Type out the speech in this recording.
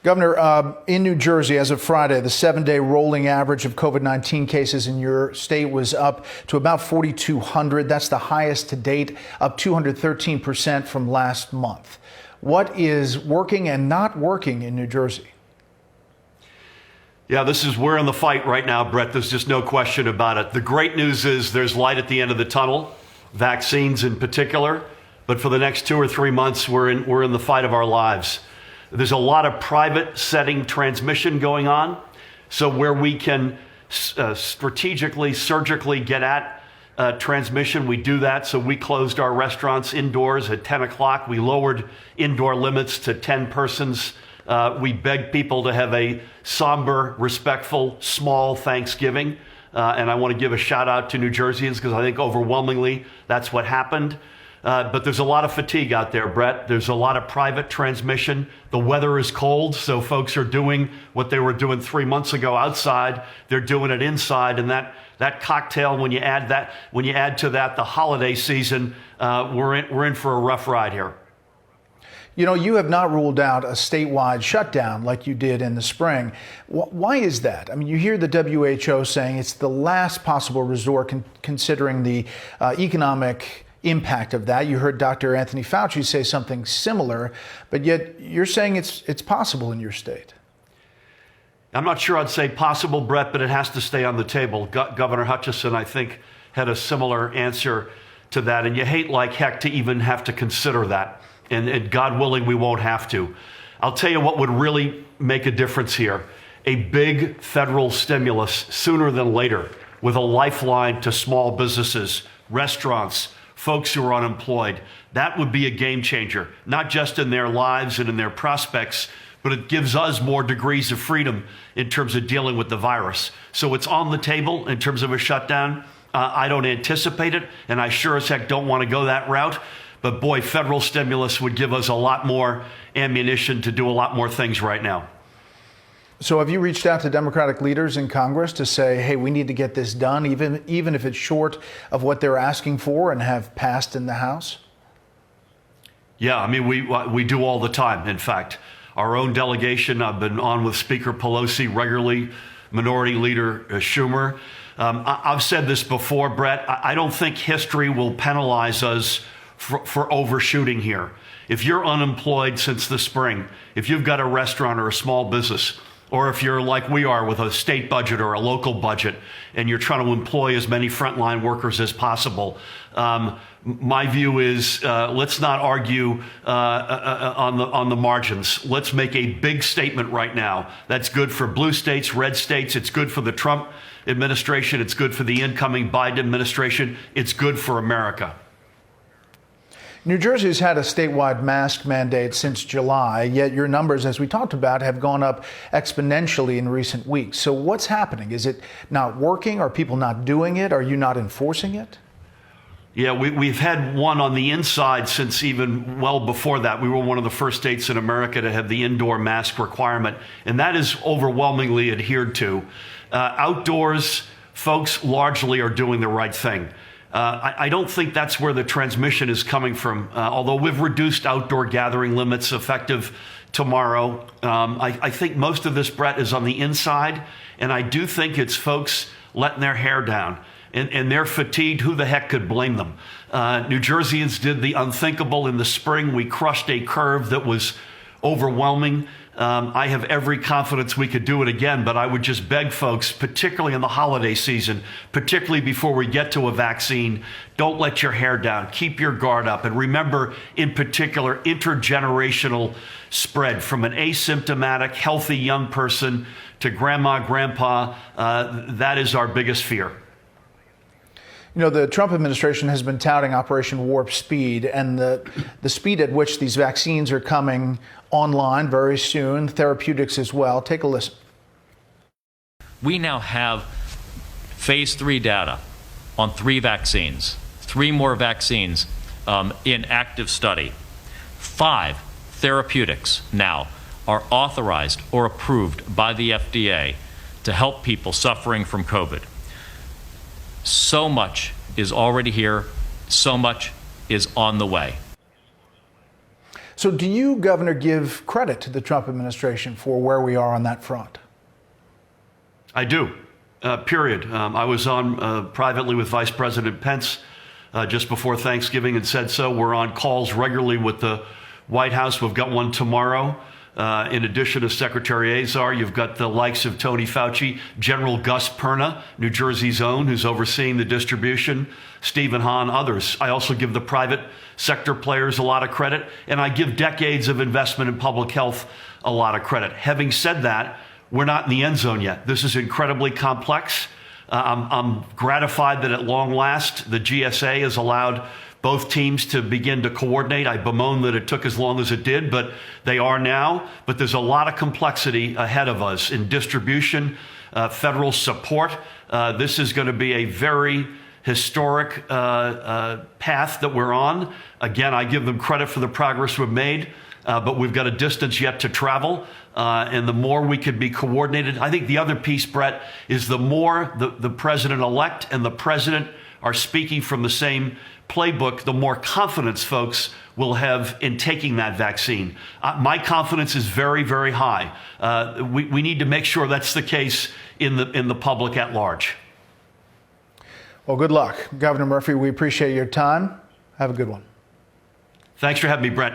Governor, in New Jersey, as of Friday, the 7-day rolling average of COVID-19 cases in your state was up to about 4,200. That's the highest to date, up 213% from last month. What is working and not working in New Jersey? Yeah, we're in the fight right now, Brett. There's just no question about it. The great news is there's light at the end of the tunnel, vaccines in particular. But for the next 2 or 3 months, we're in the fight of our lives. There's a lot of private setting transmission going on. So where we can strategically, surgically get at transmission, we do that. So we closed our restaurants indoors at 10 o'clock. We lowered indoor limits to 10 persons. We begged people to have a somber, respectful, small Thanksgiving. And I want to give a shout out to New Jerseyans because I think overwhelmingly that's what happened. But there's a lot of fatigue out there, Brett. There's a lot of private transmission. The weather is cold, so folks are doing what they were doing 3 months ago outside. They're doing it inside, and that cocktail, when you add to that the holiday season, we're in for a rough ride here. You know, you have not ruled out a statewide shutdown like you did in the spring. Why is that? I mean, you hear the WHO saying it's the last possible resort considering the economic impact of that. You heard Dr. Anthony Fauci say something similar, but yet you're saying it's possible in your state. I'm not sure I'd say possible, Brett, but it has to stay on the table. Governor Hutchinson, I think, had a similar answer to that. And you hate like heck to even have to consider that. And God willing, we won't have to. I'll tell you what would really make a difference here. A big federal stimulus sooner than later with a lifeline to small businesses, restaurants, folks who are unemployed. That would be a game changer, not just in their lives and in their prospects, but it gives us more degrees of freedom in terms of dealing with the virus. So it's on the table in terms of a shutdown. I don't anticipate it, and I sure as heck don't want to go that route. But boy, federal stimulus would give us a lot more ammunition to do a lot more things right now. So have you reached out to Democratic leaders in Congress to say, hey, we need to get this done, even if it's short of what they're asking for and have passed in the House? Yeah, I mean, we do all the time. In fact, our own delegation, I've been on with Speaker Pelosi regularly, Minority Leader Schumer. I've said this before, Brett, I don't think history will penalize us for overshooting here. If you're unemployed since the spring, if you've got a restaurant or a small business, or if you're like we are with a state budget or a local budget and you're trying to employ as many frontline workers as possible, my view is let's not argue on the margins. Let's make a big statement right now. That's good for blue states, red states. It's good for the Trump administration. It's good for the incoming Biden administration. It's good for America. New Jersey has had a statewide mask mandate since July, yet your numbers, as we talked about, have gone up exponentially in recent weeks. So what's happening? Is it not working? Are people not doing it? Are you not enforcing it? Yeah, we've had one on the inside since even well before that. We were one of the first states in America to have the indoor mask requirement, and that is overwhelmingly adhered to. Outdoors, folks largely are doing the right thing. I don't think that's where the transmission is coming from, although we've reduced outdoor gathering limits effective tomorrow. I think most of this, Brett, is on the inside, and I do think it's folks letting their hair down. And they're fatigued. Who the heck could blame them? New Jerseyans did the unthinkable in the spring. We crushed a curve that was overwhelming. I have every confidence we could do it again, but I would just beg folks, particularly in the holiday season, particularly before we get to a vaccine, don't let your hair down. Keep your guard up. And remember, in particular, intergenerational spread from an asymptomatic, healthy young person to grandma, grandpa. That is our biggest fear. You know, the Trump administration has been touting Operation Warp Speed and the speed at which these vaccines are coming online very soon, therapeutics as well. Take a listen. We now have phase 3 data on 3 vaccines, 3 more vaccines in active study. 5 therapeutics now are authorized or approved by the FDA to help people suffering from COVID. So much is already here. So much is on the way. So do you, Governor, give credit to the Trump administration for where we are on that front? I do, period. I was on privately with Vice President Pence just before Thanksgiving and said so. We're on calls regularly with the White House. We've got one tomorrow. In addition to Secretary Azar, you've got the likes of Tony Fauci, General Gus Perna, New Jersey's own, who's overseeing the distribution, Stephen Hahn, others. I also give the private sector players a lot of credit, and I give decades of investment in public health a lot of credit. Having said that, we're not in the end zone yet. This is incredibly complex. I'm gratified that at long last, the GSA has allowed both teams to begin to coordinate. I bemoan that it took as long as it did, but they are now. But there's a lot of complexity ahead of us in distribution, federal support. This is going to be a very historic path that we're on. Again, I give them credit for the progress we've made, but we've got a distance yet to travel. And the more we could be coordinated, I think the other piece, Brett, is the more the president-elect and the president are speaking from the same playbook, the more confidence folks will have in taking that vaccine. My confidence is very, very high. We need to make sure that's the case in the public at large. Well, good luck. Governor Murphy, we appreciate your time. Have a good one. Thanks for having me, Brett.